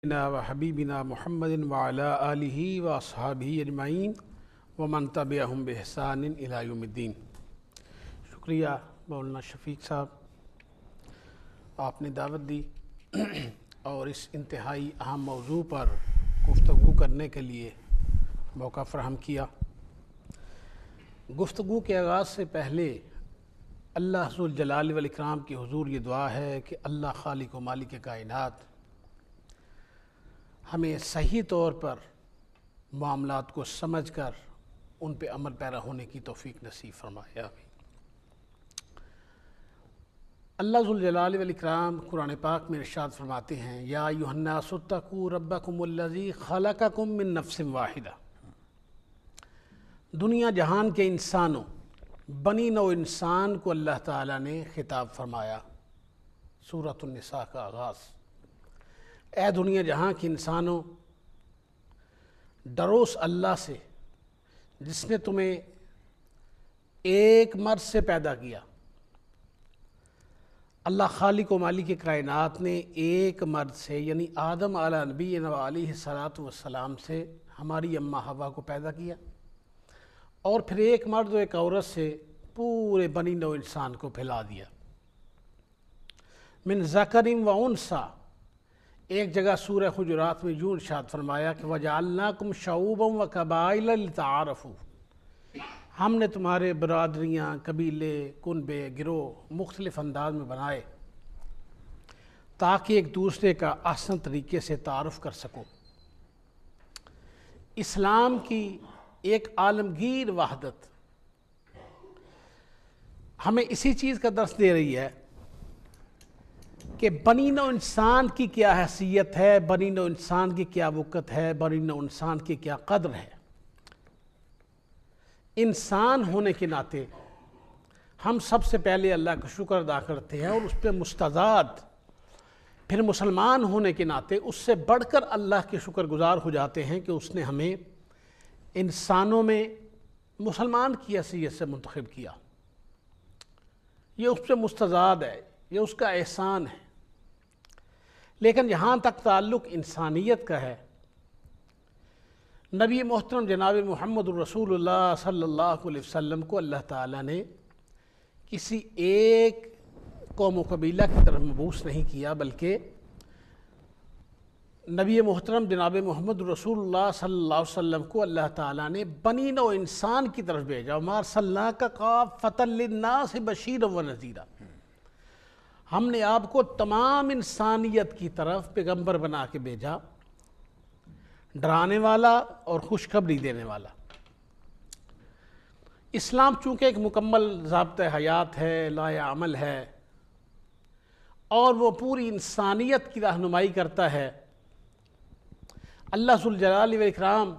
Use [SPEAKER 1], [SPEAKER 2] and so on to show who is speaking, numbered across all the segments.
[SPEAKER 1] و حبیبنا محمد وعلی آلہ و اصحابہ اجمعین ومن تبعہم بإحسان الی یوم الدین۔ شکریہ مولانا شفیق صاحب، آپ نے دعوت دی اور اس انتہائی اہم موضوع پر گفتگو کرنے کے لیے موقع فراہم کیا۔ گفتگو کے آغاز سے پہلے اللہ ذوالجلال والاکرام کی حضور یہ دعا ہے کہ اللہ خالق و مالک کائنات ہمیں صحیح طور پر معاملات کو سمجھ کر ان پہ عمل پیرا ہونے کی توفیق نصیب فرمائے۔ اللہ ذوالجلال والاکرام قرآن پاک میں ارشاد فرماتے ہیں، یا ایھا الناس اتقوا ربکم الذی خلقکم من نفس واحدہ۔ دنیا جہان کے انسانوں، بنی نوع انسان کو اللہ تعالیٰ نے خطاب فرمایا۔ سورۃ النساء کا آغاز، اے دنیا جہاں کے انسانوں، ڈرو اس اللہ سے جس نے تمہیں ایک مرد سے پیدا کیا۔ اللہ خالق و مالک کائنات نے ایک مرد سے یعنی آدم علیہ نبینا علیہ الصلاۃ والسلام سے ہماری اماں حوا کو پیدا کیا، اور پھر ایک مرد و ایک عورت سے پورے بنی نوع انسان کو پھیلا دیا۔ من ذکر و انثیٰ، ایک جگہ سورہ حجرات میں یوں ارشاد فرمایا کہ وَجَعَلْنَاكُمْ شَعُوبًا وَقَبَائِلَ لِتَعَارَفُوا، ہم نے تمہارے برادریاں، قبیلے، کنبے، گروہ مختلف انداز میں بنائے تاکہ ایک دوسرے کا احسن طریقے سے تعارف کر سکو۔ اسلام کی ایک عالمگیر وحدت ہمیں اسی چیز کا درس دے رہی ہے کہ بنی نوع انسان کی کیا حیثیت ہے، بنی نوع انسان کی کیا وقت ہے، بنی نوع انسان کی کیا قدر ہے۔ انسان ہونے کے ناطے ہم سب سے پہلے اللہ کا شکر ادا کرتے ہیں اور اس پہ مستعد، پھر مسلمان ہونے کے ناطے اس سے بڑھ کر اللہ کے شکر گزار ہو جاتے ہیں کہ اس نے ہمیں انسانوں میں مسلمان کی حیثیت سے منتخب کیا۔ یہ اس پہ مستعد ہے، یہ اس کا احسان ہے۔ لیکن جہاں تک تعلق انسانیت کا ہے، نبی محترم جناب محمد الرسول اللہ صلی اللہ علیہ وسلم کو اللہ تعالیٰ نے کسی ایک قوم و قبیلہ کی طرف مبعوث نہیں کیا، بلکہ نبی محترم جناب محمد الرسول اللہ صلی اللہ علیہ وسلم کو اللہ تعالیٰ نے بنی نوع انسان کی طرف بھیجا۔ وَمَا أَرْسَلْنَاكَ كَافَّةً لِلنَّاسِ بَشِيرًا وَنَذِيرًا، ہم نے آپ کو تمام انسانیت کی طرف پیغمبر بنا کے بھیجا، ڈرانے والا اور خوشخبری دینے والا۔ اسلام چونکہ ایک مکمل ضابطۂ حیات ہے، لائحہ عمل ہے، اور وہ پوری انسانیت کی رہنمائی کرتا ہے۔ اللہ ذوالجلال والاکرام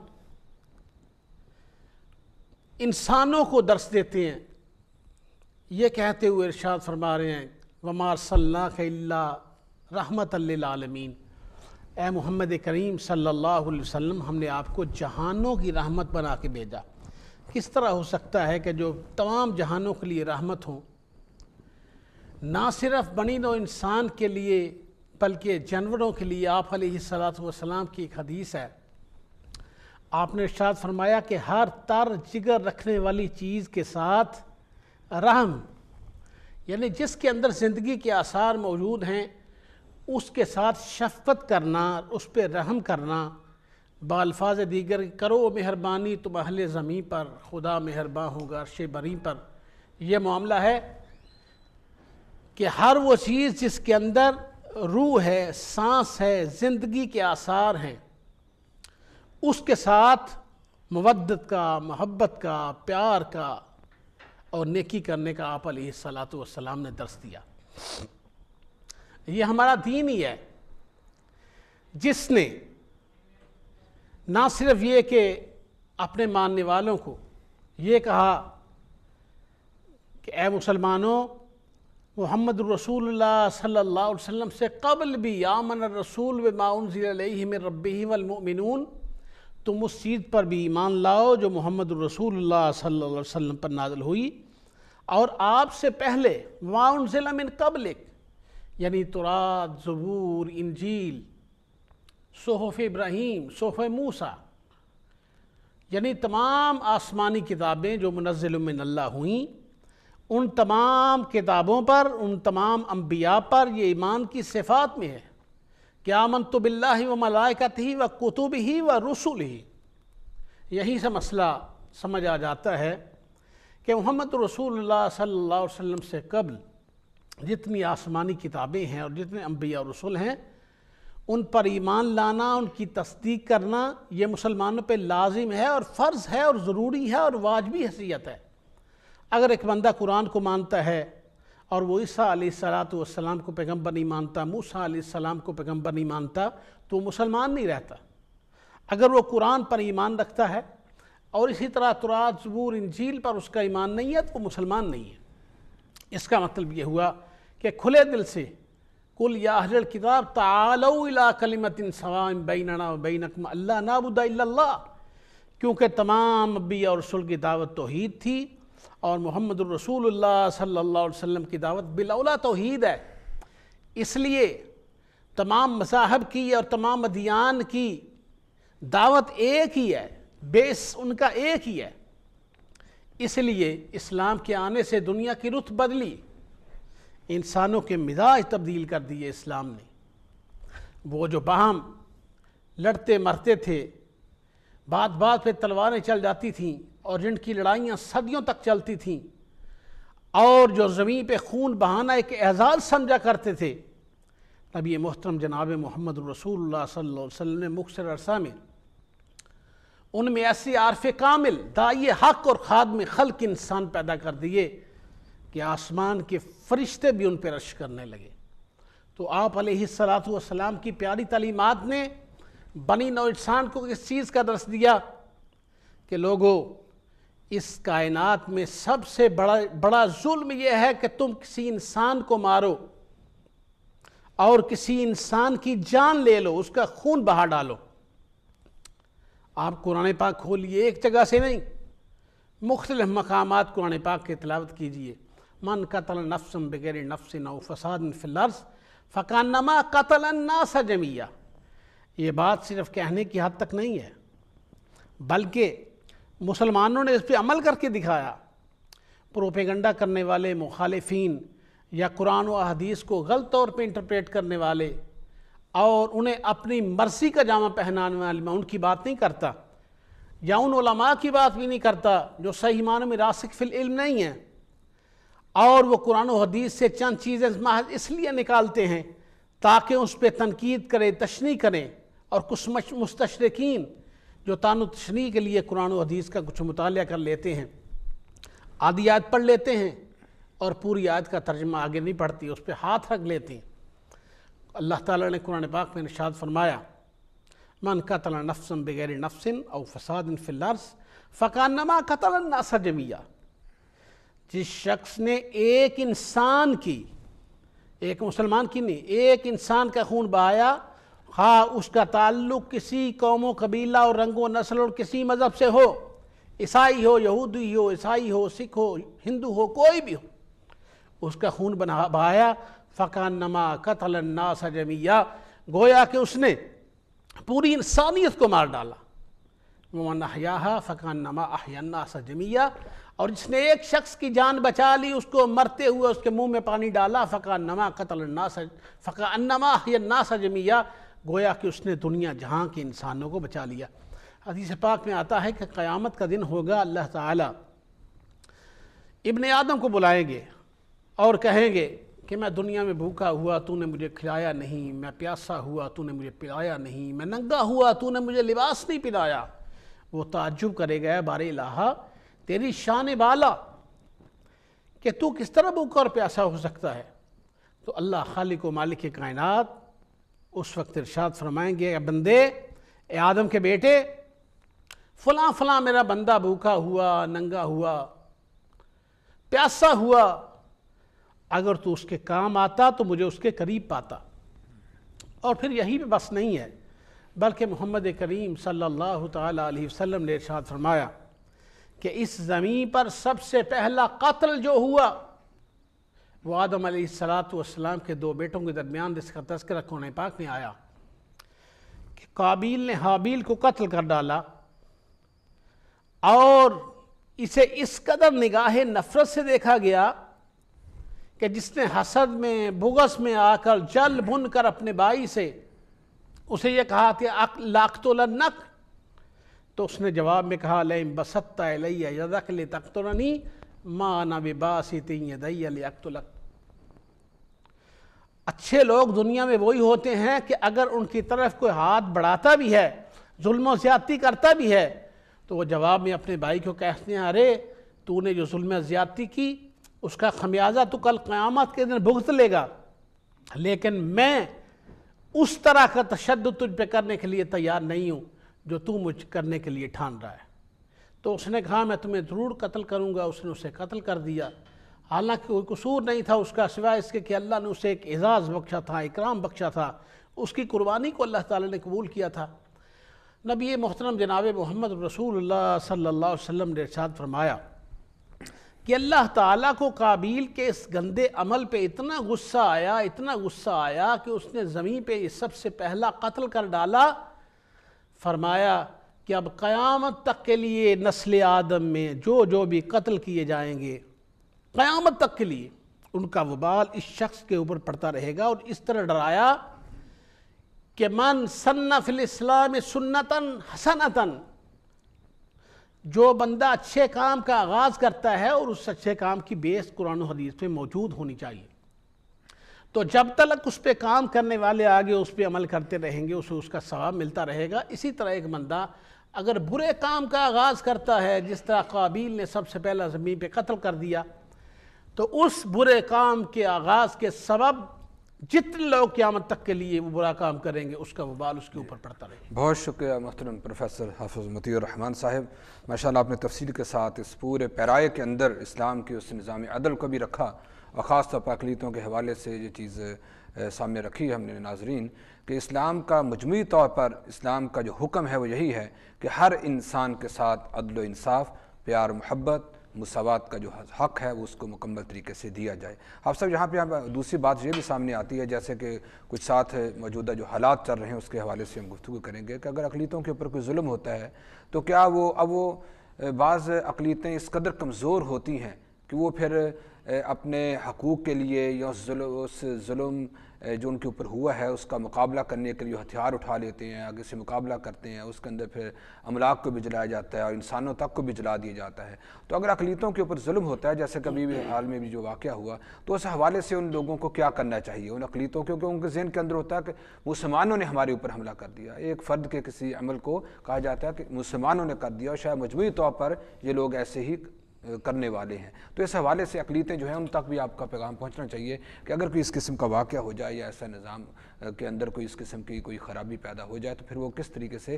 [SPEAKER 1] انسانوں کو درس دیتے ہیں، یہ کہتے ہوئے ارشاد فرما رہے ہیں وَمَا أَرْسَلْنَاكَ إِلَّا رَحْمَةً لِلْعَالَمِينَ، اے محمد کریم صلی اللہ علیہ وسلم، ہم نے آپ کو جہانوں کی رحمت بنا کے بھیجا۔ کس طرح ہو سکتا ہے کہ جو تمام جہانوں کے لیے رحمت ہوں، نہ صرف بنی نوع انسان کے لیے بلکہ جانوروں کے لیے؟ آپ علیہ الصلاۃ والسلام کی ایک حدیث ہے، آپ نے ارشاد فرمایا کہ ہر تر جگر رکھنے والی چیز کے ساتھ رحم، یعنی جس کے اندر زندگی کے آثار موجود ہیں اس کے ساتھ شفقت کرنا، اس پہ رحم کرنا، بالفاظ دیگر کرو مہربانی تم اہل زمین پر، خدا مہرباں ہوگا عرش بری پر۔ یہ معاملہ ہے کہ ہر وہ چیز جس کے اندر روح ہے، سانس ہے، زندگی کے آثار ہیں، اس کے ساتھ مودت کا، محبت کا، پیار کا اور نیکی کرنے کا آپ علیہ الصلاۃ والسلام نے درس دیا۔ یہ ہمارا دین ہی ہے جس نے نہ صرف یہ کہ اپنے ماننے والوں کو یہ کہا کہ اے مسلمانوں، محمد الرسول اللہ صلی اللہ علیہ وسلم سے قبل بھی آمن الرسول بما انزل الیہ من ربہ والمؤمنون، تم اس چیز پر بھی ایمان لاؤ جو محمد الرسول اللہ صلی اللہ علیہ وسلم پر نازل ہوئی اور آپ سے پہلے وما انزل من قبلک، یعنی تورات، زبور، انجیل صحف ابراہیم، صحف موسیٰ، یعنی تمام آسمانی کتابیں جو منزل من اللہ ہوئیں، ان تمام کتابوں پر، ان تمام انبیاء پر یہ ایمان کی صفات میں ہے کہ آمنت باللہ و ملائکتہ و کتبہ و رسلہ۔ یہی سے مسئلہ سمجھ آ جاتا ہے کہ محمد رسول اللہ صلی اللہ علیہ وسلم سے قبل جتنی آسمانی کتابیں ہیں اور جتنے انبیاء اور رسول ہیں، ان پر ایمان لانا، ان کی تصدیق کرنا، یہ مسلمانوں پہ لازم ہے اور فرض ہے اور ضروری ہے اور واجبی حیثیت ہے۔ اگر ایک بندہ قرآن کو مانتا ہے اور وہ عیسیٰ علیہ السلام کو پیغمبر نہیں مانتا، موسیٰ علیہ السلام کو پیغمبر نہیں مانتا، تو وہ مسلمان نہیں رہتا۔ اگر وہ قرآن پر ایمان رکھتا ہے اور اسی طرح تورات، زبور، انجیل پر اس کا ایمان نہیں ہے، تو وہ مسلمان نہیں ہے۔ اس کا مطلب یہ ہوا کہ کھلے دل سے قل یا اہل الکتاب تعالوا الی کلمۃ سواء بیننا وبینکم الا نعبد الا اللہ، کیونکہ تمام انبیاء اور رسول کی دعوت توحید تھی اور محمد الرسول اللہ صلی اللہ علیہ وسلم کی دعوت بالاولیٰ توحید ہے۔ اس لیے تمام مذاہب کی اور تمام ادیان کی دعوت ایک ہی ہے، بیس ان کا ایک ہی ہے۔ اس لیے اسلام کے آنے سے دنیا کی رخ بدلی، انسانوں کے مزاج تبدیل کر دیے اسلام نے۔ وہ جو باہم لڑتے مرتے تھے، بات بات پہ تلواریں چل جاتی تھیں اور جن کی لڑائیاں صدیوں تک چلتی تھیں، اور جو زمین پہ خون بہانا ایک اعزاز سمجھا کرتے تھے، نبی محترم جناب محمد رسول اللہ صلی اللہ علیہ وسلم نے مختصر عرصہ میں ان میں ایسی عارف کامل، داعی حق اور خادم خلق انسان پیدا کر دیے کہ آسمان کے فرشتے بھی ان پہ رش کرنے لگے۔ تو آپ علیہ السلام کی پیاری تعلیمات نے بنی نوع انسان کو اس چیز کا درس دیا کہ لوگو، اس کائنات میں سب سے بڑا ظلم یہ ہے کہ تم کسی انسان کو مارو اور کسی انسان کی جان لے لو، اس کا خون بہا ڈالو۔ آپ قرآن پاک کھولیے، ایک جگہ سے نہیں، مختلف مقامات قرآن پاک کی تلاوت کیجئے۔ من قتل نفسا بغیر نفس او فساد فی الارض فکانما قتل الناس جميعا۔ یہ بات صرف کہنے کی حد تک نہیں ہے، بلکہ مسلمانوں نے اس پہ عمل کر کے دکھایا۔ پروپیگنڈا کرنے والے مخالفین یا قرآن و احادیث کو غلط طور پہ انٹرپریٹ کرنے والے اور انہیں اپنی مرضی کا جامہ پہنانے والے، میں ان کی بات نہیں کرتا، یا ان علماء کی بات بھی نہیں کرتا جو صحیح معنوں میں راسخ فی العلم نہیں ہیں، اور وہ قرآن و حدیث سے چند چیزیں محض اس لیے نکالتے ہیں تاکہ اس پہ تنقید کریں، تشریح کریں، اور کچھ مستشرقین جو تان و تشریح کے لیے قرآن و حدیث کا کچھ مطالعہ کر لیتے ہیں، آدھی آیت پڑھ لیتے ہیں اور پوری آیت کا ترجمہ آگے نہیں پڑھتی، اس پہ ہاتھ رکھ لیتے ہیں۔ اللہ تعالیٰ نے قرآن پاک میں ارشاد فرمایا، من قتل نفسا بغیر نفس او فساد فی الارض فکانما قتل الناس جميعا۔ جس شخص نے ایک انسان کی، ایک مسلمان کی نہیں، ایک انسان کا خون بہایا، خواہ اس کا تعلق کسی قوم و قبیلہ اور رنگ و نسل اور کسی مذہب سے ہو، عیسائی ہو، یہودی ہو، عیسائی ہو، سکھ ہو، ہندو ہو، کوئی بھی ہو، اس کا خون بہایا، فکانما قتل الناس جميعا، گویا کہ اس نے پوری انسانیت کو مار ڈالا۔ ومن احیاھا فکانما احیا الناس جميعا، اور جس نے ایک شخص کی جان بچا لی، اس کو مرتے ہوئے اس کے منہ میں پانی ڈالا، فکانما قتل الناس فکانما احیا الناس جميعا، گویا کہ اس نے دنیا جہاں کے انسانوں کو بچا لیا۔ حدیث پاک میں آتا ہے کہ قیامت کا دن ہوگا، اللہ تعالیٰ ابن آدم کو بلائیں گے اور کہیں گے کہ میں دنیا میں بھوکا ہوا، تو نے مجھے کھلایا نہیں، میں پیاسا ہوا، تو نے مجھے پلایا نہیں، میں ننگا ہوا، تو نے مجھے لباس نہیں پلایا۔ وہ تعجب کرے گا، بارے الہ تیری شان بالا کہ تو کس طرح بھوکا اور پیاسا ہو سکتا ہے۔ تو اللہ خالق و مالک کائنات اس وقت ارشاد فرمائیں گے، اے بندے، اے آدم کے بیٹے، فلاں فلاں میرا بندہ بھوکا ہوا، ننگا ہوا، پیاسا ہوا، اگر تو اس کے کام آتا تو مجھے اس کے قریب پاتا۔ اور پھر یہی بھی بس نہیں ہے، بلکہ محمد کریم صلی اللہ تعالیٰ علیہ وسلم نے ارشاد فرمایا کہ اس زمین پر سب سے پہلا قتل جو ہوا وہ آدم علیہ السلام کے دو بیٹوں کے درمیان، جس کا تذکرہ قرآن پاک میں آیا کہ قابیل نے حابیل کو قتل کر ڈالا اور اسے اس قدر نگاہ نفرت سے دیکھا گیا کہ جس نے حسد میں بغض میں آ کر جل بھن کر اپنے بھائی سے اسے یہ کہا کہ لاقتلنک، تو اس نے جواب میں کہا لئن بسطت الی یدک لتقتلنی ما انا بباسط یدی لیقتلک۔ اچھے لوگ دنیا میں وہی ہوتے ہیں کہ اگر ان کی طرف کوئی ہاتھ بڑھاتا بھی ہے، ظلم و زیادتی کرتا بھی ہے، تو وہ جواب میں اپنے بھائی کو کہتے ہیں ارے تو نے جو ظلم و زیادتی کی اس کا خمیازہ تو کل قیامت کے دن بھگت لے گا، لیکن میں اس طرح کا تشدد تجھ پہ کرنے کے لیے تیار نہیں ہوں جو تو مجھ کرنے کے لیے ٹھان رہا ہے۔ تو اس نے کہا میں تمہیں ضرور قتل کروں گا۔ اس نے اسے قتل کر دیا، حالانکہ کوئی قصور نہیں تھا اس کا سوائے اس کے کہ اللہ نے اسے ایک اعزاز بخشا تھا، اکرام بخشا تھا، اس کی قربانی کو اللہ تعالیٰ نے قبول کیا تھا۔ نبی محترم جناب محمد رسول اللہ صلی اللہ علیہ وسلم نے ارشاد فرمایا کہ اللہ تعالیٰ کو قابیل کے اس گندے عمل پہ اتنا غصہ آیا کہ اس نے زمین پہ یہ سب سے پہلا قتل کر ڈالا۔ فرمایا کہ اب قیامت تک کے لیے نسل آدم میں جو بھی قتل کیے جائیں گے، قیامت تک کے لیے ان کا وبال اس شخص کے اوپر پڑتا رہے گا۔ اور اس طرح ڈرایا کہ من سن فی الاسلام سنتاً حسنتاً، جو بندہ اچھے کام کا آغاز کرتا ہے اور اس اچھے کام کی بیس قرآن و حدیث میں موجود ہونی چاہیے، تو جب تک اس پہ کام کرنے والے آگے اس پہ عمل کرتے رہیں گے اسے اس کا ثواب ملتا رہے گا۔ اسی طرح ایک بندہ اگر برے کام کا آغاز کرتا ہے، جس طرح قابیل نے سب سے پہلا زمین پہ قتل کر دیا، تو اس برے کام کے آغاز کے سبب جتنے لوگ قیامت تک کے لیے وہ برا کام کریں گے اس کا وبال اس کے اوپر پڑتا رہے گا۔
[SPEAKER 2] بہت شکریہ محترم پروفیسر حافظ مطیع الرحمن صاحب، ماشاءاللہ آپ نے تفصیل کے ساتھ اس پورے پیرائے کے اندر اسلام کی اس نظام عدل کو بھی رکھا، اور خاص طور پر اقلیتوں کے حوالے سے یہ چیز سامنے رکھی ہے ہم نے ناظرین، کہ اسلام کا مجموعی طور پر اسلام کا جو حکم ہے وہ یہی ہے کہ ہر انسان کے ساتھ عدل و انصاف، پیار و محبت، مساوات کا جو حق ہے وہ اس کو مکمل طریقے سے دیا جائے۔ آپ سب یہاں پہ دوسری بات یہ بھی سامنے آتی ہے، جیسے کہ کچھ ساتھ موجودہ جو حالات چل رہے ہیں اس کے حوالے سے ہم گفتگو کریں گے کہ اگر اقلیتوں کے اوپر کوئی ظلم ہوتا ہے تو کیا وہ بعض اقلیتیں اس قدر کمزور ہوتی ہیں کہ وہ پھر اپنے حقوق کے لیے یا اس ظلم جو ان کے اوپر ہوا ہے اس کا مقابلہ کرنے کے لیے ہتھیار اٹھا لیتے ہیں، آگے سے مقابلہ کرتے ہیں، اس کے اندر پھر املاک کو بھی جلایا جاتا ہے اور انسانوں تک کو بھی جلا دیا جاتا ہے۔ تو اگر اقلیتوں کے اوپر ظلم ہوتا ہے، جیسے کبھی بھی حال میں بھی جو واقعہ ہوا، تو اس حوالے سے ان لوگوں کو کیا کرنا چاہیے، ان اقلیتوں، کیونکہ ان کے ذہن کے اندر ہوتا ہے کہ مسلمانوں نے ہمارے اوپر حملہ کر دیا، ایک فرد کے کسی عمل کو کہا جاتا ہے کہ مسلمانوں نے کر دیا، اور شاید مجموعی طور پر یہ لوگ ایسے ہی کرنے والے ہیں۔ تو اس حوالے سے اقلیتیں جو ہیں ان تک بھی آپ کا پیغام پہنچنا چاہیے کہ اگر کوئی اس قسم کا واقعہ ہو جائے یا ایسا نظام کے اندر کوئی اس قسم کی کوئی خرابی پیدا ہو جائے تو پھر وہ کس طریقے سے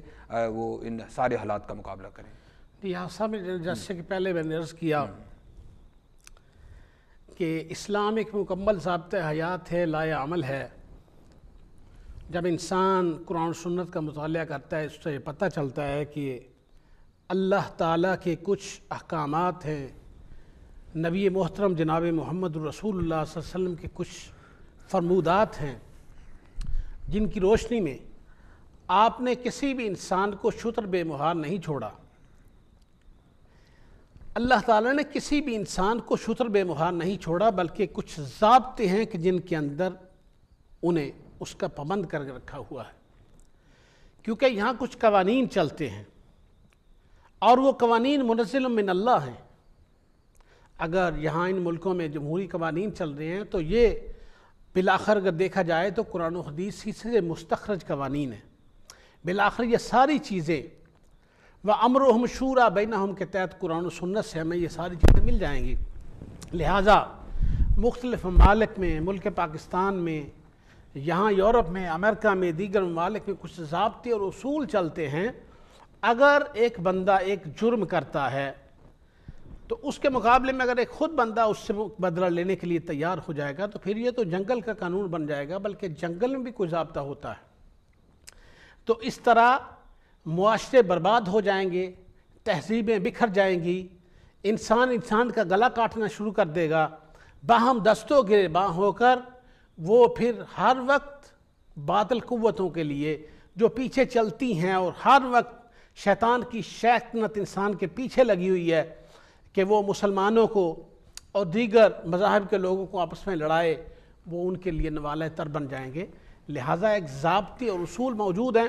[SPEAKER 2] وہ ان سارے حالات کا مقابلہ کریں۔
[SPEAKER 1] یہاں صاحب جیسے کہ پہلے میں نے عرض کیا کہ اسلام ایک مکمل ضابطۂ حیات ہے، لائے عمل ہے۔ جب انسان قرآن و سنت کا مطالعہ کرتا ہے اس سے پتہ چلتا ہے کہ اللہ تعالیٰ کے کچھ احکامات ہیں، نبی محترم جناب محمد رسول اللہ صلی اللہ علیہ وسلم کے کچھ فرمودات ہیں جن کی روشنی میں آپ نے کسی بھی انسان کو شتر بے مہار نہیں چھوڑا۔ اللہ تعالیٰ نے کسی بھی انسان کو شتر بے مہار نہیں چھوڑا، بلکہ کچھ ضابطے ہیں کہ جن کے اندر انہیں اس کا پابند کر کے رکھا ہوا ہے، کیونکہ یہاں کچھ قوانین چلتے ہیں اور وہ قوانین منزل من اللہ ہیں۔ اگر یہاں ان ملکوں میں جمہوری قوانین چل رہے ہیں تو یہ بالآخر اگر دیکھا جائے تو قرآن و حدیث ہی سے مستخرج قوانین ہیں۔ بالآخر یہ ساری چیزیں وَأَمْرُهُمْ شُورَىٰ بَيْنَهُمْ کے تحت قرآن و سنت سے ہمیں یہ ساری چیزیں مل جائیں گی۔ لہٰذا مختلف ممالک میں، ملک پاکستان میں، یہاں یورپ میں، امریکہ میں، دیگر ممالک میں کچھ ضابطے اور اصول چلتے ہیں۔ اگر ایک بندہ ایک جرم کرتا ہے تو اس کے مقابلے میں اگر ایک خود بندہ اس سے بدلہ لینے کے لیے تیار ہو جائے گا تو پھر یہ تو جنگل کا قانون بن جائے گا، بلکہ جنگل میں بھی کوئی ضابطہ ہوتا ہے۔ تو اس طرح معاشرے برباد ہو جائیں گے، تہذیبیں بکھر جائیں گی، انسان کا گلا کاٹنا شروع کر دے گا، باہم دستوں گرے باں ہو کر وہ پھر ہر وقت باطل قوتوں کے لیے جو پیچھے چلتی ہیں اور ہر وقت شیطان کی شیطنت انسان کے پیچھے لگی ہوئی ہے کہ وہ مسلمانوں کو اور دیگر مذاہب کے لوگوں کو آپس میں لڑائے، وہ ان کے لیے نوالہ تر بن جائیں گے۔ لہٰذا ایک ضابطے اور اصول موجود ہیں۔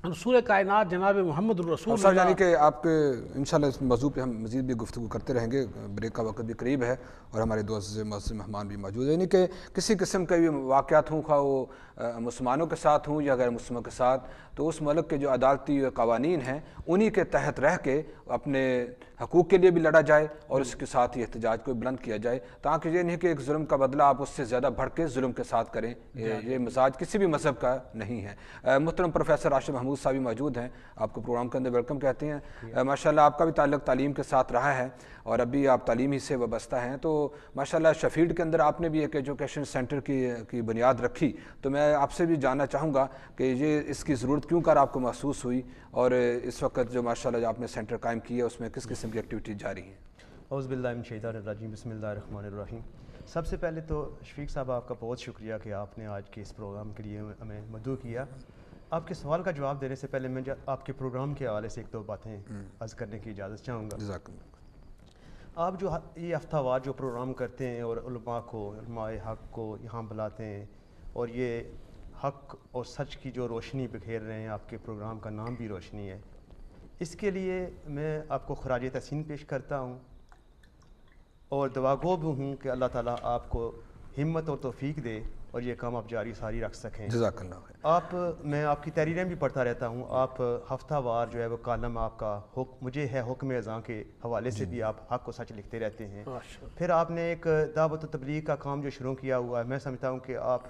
[SPEAKER 1] رسول کائنات جناب محمد الرسول
[SPEAKER 2] سر یعنی کہ آپ کے انشاءاللہ اس موضوع پہ ہم مزید بھی گفتگو کرتے رہیں گے، بریک کا وقت بھی قریب ہے اور ہمارے دو معزز مہمان بھی موجود ہیں، یعنی کہ کسی قسم کے بھی واقعات ہوں، خواہ وہ مسلمانوں کے ساتھ ہوں یا غیر مسلموں کے ساتھ، تو اس ملک کے جو عدالتی قوانین ہیں انہی کے تحت رہ کے اپنے حقوق کے لیے بھی لڑا جائے اور اس کے ساتھ ہی احتجاج کو بلند کیا جائے، تاکہ یہ نہیں کہ ایک ظلم کا بدلہ آپ اس سے زیادہ بڑھ کے ظلم کے ساتھ کریں۔ یہ مزاج کسی بھی مذہب کا نہیں ہے۔ محترم پروفیسر راشد محمود صاحب موجود ہیں، آپ کو پروگرام کے اندر ویلکم کہتے ہیں۔ ماشاءاللہ آپ کا بھی تعلق تعلیم کے ساتھ رہا ہے اور ابھی آپ تعلیم ہی سے وابستہ ہیں، تو ماشاءاللہ شفیلڈ کے اندر آپ نے بھی ایک ایجوکیشن سینٹر کی بنیاد رکھی، تو میں آپ سے بھی جاننا چاہوں گا کہ یہ اس کی ضرورت کیوں کر آپ کو محسوس ہوئی اور اس وقت جو ماشاءاللہ آپ نے سینٹر قائم کیا اس میں کس قسم کی ایکٹیویٹی جاری ہیں؟
[SPEAKER 3] اعوذ باللہ من الشیطان الرجیم، بسم اللہ الرحمن الرحیم۔ سب سے پہلے تو شفیق صاحب آپ کا بہت شکریہ کہ آپ نے آج کے اس پروگرام کے لیے ہمیں مدعو کیا۔ آپ کے سوال کا جواب دینے سے پہلے میں آپ کے پروگرام کے حوالے سے ایک دو باتیں عرض کرنے کی اجازت چاہوں گا۔
[SPEAKER 2] جزاک اللہ۔
[SPEAKER 3] آپ جو یہ ہفتہ وار جو پروگرام کرتے ہیں اور علماء حق کو یہاں بلاتے ہیں اور یہ حق اور سچ کی جو روشنی بکھیر رہے ہیں، آپ کے پروگرام کا نام بھی روشنی ہے، اس کے لیے میں آپ کو خراج تحسین پیش کرتا ہوں اور دعا گو بھی ہوں کہ اللہ تعالیٰ آپ کو ہمت اور توفیق دے اور یہ کام آپ جاری ساری رکھ سکیں۔
[SPEAKER 2] جزاک اللہ۔
[SPEAKER 3] میں آپ کی تحریریں بھی پڑھتا رہتا ہوں، آپ ہفتہ وار جو ہے وہ کالم آپ کا مجھے ہے حکم اذاں کے حوالے سے بھی آپ حق و سچ لکھتے رہتے ہیں۔ پھر آپ نے ایک دعوت و تبلیغ کا کام جو شروع کیا ہوا ہے، میں سمجھتا ہوں کہ آپ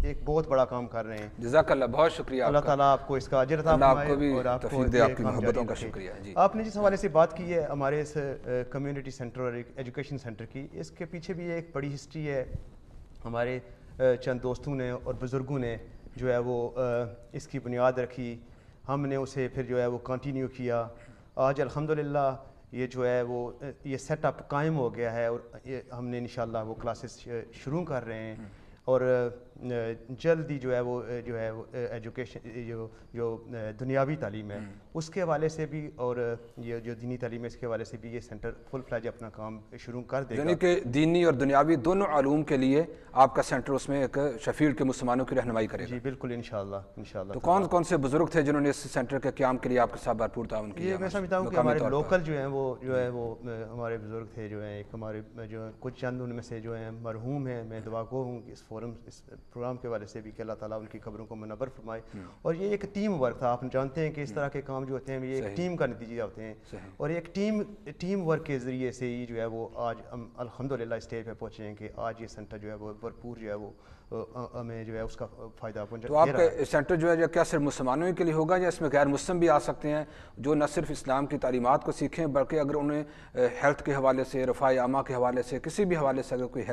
[SPEAKER 3] ایک بہت بڑا کام کر رہے ہیں۔
[SPEAKER 2] جزاک اللہ، بہت شکریہ۔
[SPEAKER 3] اللہ تعالیٰ آپ کو اس کا اجر عطا فرمائے اور آپ کو
[SPEAKER 2] آپ کی محبتوں کا شکریہ۔
[SPEAKER 3] آپ نے جس حوالے سے بات کی ہے ہمارے اس کمیونٹی سینٹر اور ایجوکیشن سینٹر کی، اس کے پیچھے بھی ایک بڑی ہسٹری ہے۔ ہمارے چند دوستوں نے اور بزرگوں نے جو ہے وہ اس کی بنیاد رکھی، ہم نے اسے پھر جو ہے وہ کنٹینیو کیا۔ آج الحمدللہ یہ جو ہے وہ یہ سیٹ اپ قائم ہو گیا ہے اور ہم نے انشاءاللہ وہ کلاسز شروع کر رہے ہیں اور جلد ہی جو ہے وہ ایجوکیشن جو دنیاوی تعلیم ہے اس کے حوالے سے بھی اور یہ جو دینی تعلیم ہے اس کے حوالے سے بھی یہ سینٹر فل فلیج اپنا کام شروع کر دے گا۔
[SPEAKER 2] یعنی کہ دینی اور دنیاوی دونوں علوم کے لیے آپ کا سینٹر اس میں ایک شفیلڈ کے مسلمانوں کی رہنمائی کرے گا؟
[SPEAKER 3] جی بالکل، انشاءاللہ۔
[SPEAKER 2] تو کون کون سے بزرگ تھے جنہوں نے اس سینٹر کے قیام کے لیے آپ کے ساتھ بھرپور تعاون کیا؟
[SPEAKER 3] یہ میں سمجھتا ہوں کہ ہمارے لوکل جو ہیں وہ ہمارے بزرگ تھے، جو ہیں ایک ہمارے جو کچھ چند ان میں سے جو ہیں مرحوم ہیں، میں دعا گو ہوں کہ اس پروگرام کے حوالے سے بھی کہ اللہ تعالیٰ ان کی قبروں کو منور فرمائے۔ اور یہ ایک ٹیم ورک تھا، آپ جانتے ہیں کہ اس طرح کے کام جو ہوتے ہیں یہ ایک ٹیم کا نتیجہ ہوتے ہیں اور ایک ٹیم ورک کے ذریعے سے ہی جو ہے وہ آج ہم الحمدللہ اسٹیج پہ پہنچے ہیں کہ آج یہ سینٹر جو ہے وہ بھرپور جو ہے وہ ہمیں جو ہے اس کا فائدہ پہنچا۔
[SPEAKER 2] تو آپ کا سینٹر جو ہے کیا صرف مسلمانوں کے لیے ہوگا یا اس میں غیر مسلم بھی آ سکتے ہیں جو نہ صرف اسلام کی تعلیمات کو سیکھیں بلکہ اگر انہیں ہیلتھ کے حوالے سے، رفاہ عامہ کے حوالے سے، کسی بھی حوالے سے اگر کوئی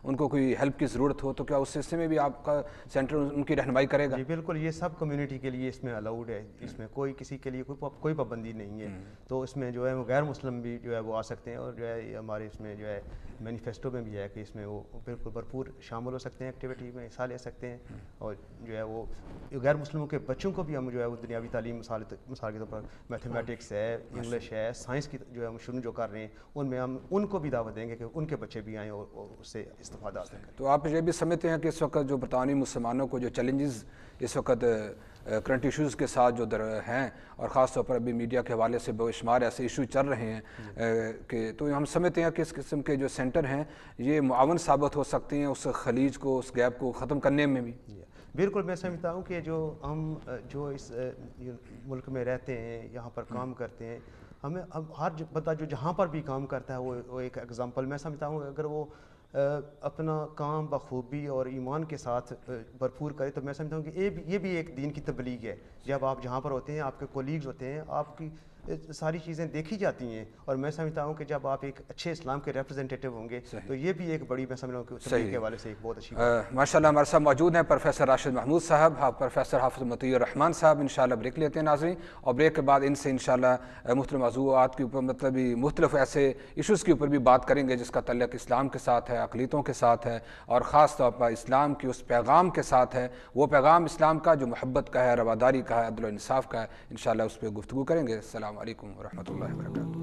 [SPEAKER 2] ان کو کوئی ہیلپ کی ضرورت ہو تو کیا اس سلسلے میں بھی آپ کا سینٹر ان کی رہنمائی کرے گا؟
[SPEAKER 3] جی بالکل، یہ سب کمیونٹی کے لیے اس میں الاؤڈ ہے، اس میں کوئی کسی کے لیے کوئی پابندی نہیں ہے۔ تو اس میں جو ہے وہ غیر مسلم بھی جو ہے وہ آ سکتے ہیں اور جو ہے ہمارے اس میں جو ہے مینیفیسٹو میں بھی ہے کہ اس میں وہ بالکل بھرپور شامل ہو سکتے ہیں، ایکٹیویٹی میں حصہ لے سکتے ہیں اور جو ہے وہ غیر مسلموں کے بچوں کو بھی ہم جو ہے وہ دنیاوی تعلیم مثال کے طور پر میتھمیٹکس ہے، انگلش ہے، سائنس کی جو ہے ہم شروع جو کر رہے ہیں ان میں ہم ان کو بھی دعوت دیں گے کہ ان کے بچے بھی آئیں اور اس سے استفادہ حاصل کریں۔
[SPEAKER 2] تو آپ یہ بھی سمجھتے ہیں کہ اس وقت جو برطانوی مسلمانوں کو جو چیلنجز اس وقت کرنٹ ایشوز کے ساتھ جو ہیں اور خاص طور پر ابھی میڈیا کے حوالے سے بے شمار ایسے ایشو چل رہے ہیں کہ تو ہم سمجھتے ہیں کہ اس قسم کے جو سینٹر ہیں یہ معاون ثابت ہو سکتے ہیں اس خلیج کو، اس گیپ کو ختم کرنے میں بھی؟
[SPEAKER 3] بالکل، میں سمجھتا ہوں کہ جو اس ملک میں رہتے ہیں، یہاں پر کام کرتے ہیں، ہمیں ہر بندہ جو جہاں پر بھی کام کرتا ہے وہ ایک ایگزامپل میں سمجھتا ہوں اگر وہ اپنا کام بخوبی اور ایمان کے ساتھ بھرپور کرے تو میں سمجھتا ہوں کہ یہ بھی ایک دین کی تبلیغ ہے۔ جب آپ جہاں پر ہوتے ہیں، آپ کے کولیگز ہوتے ہیں، ساری چیزیں دیکھی جاتی ہیں، اور میں سمجھتا ہوں کہ جب آپ ایک اچھے اسلام کے ریپرزینٹیو ہوں گے تو یہ بھی ایک بڑی، میں سمجھ رہا ہوں کہ تبلیغ کے حوالے سے ایک بہت اچھی بات ہے۔
[SPEAKER 2] ماشاء اللہ ہمارے ساتھ موجود ہیں پروفیسر راشد محمود صاحب، پروفیسر حافظ مطیع الرحمان صاحب۔ انشاءاللہ بریک لیتے ہیں ناظرین، اور بریک کے بعد ان سے انشاءاللہ مختلف موضوعات کے اوپر، مطلب مختلف ایسے ایشوز کے اوپر بھی بات کریں گے جس کا تعلق اسلام کے ساتھ ہے، اقلیتوں کے ساتھ ہے، اور خاص طور پر اسلام کی اس پیغام کے ساتھ ہے، وہ پیغام اسلام کا جو محبت کا ہے، رواداری کا ہے، عدل و انصاف کا ہے۔ انشاءاللہ اس پہ گفتگو کریں گے۔ السلام علیکم ورحمۃ اللہ وبرکاتہ۔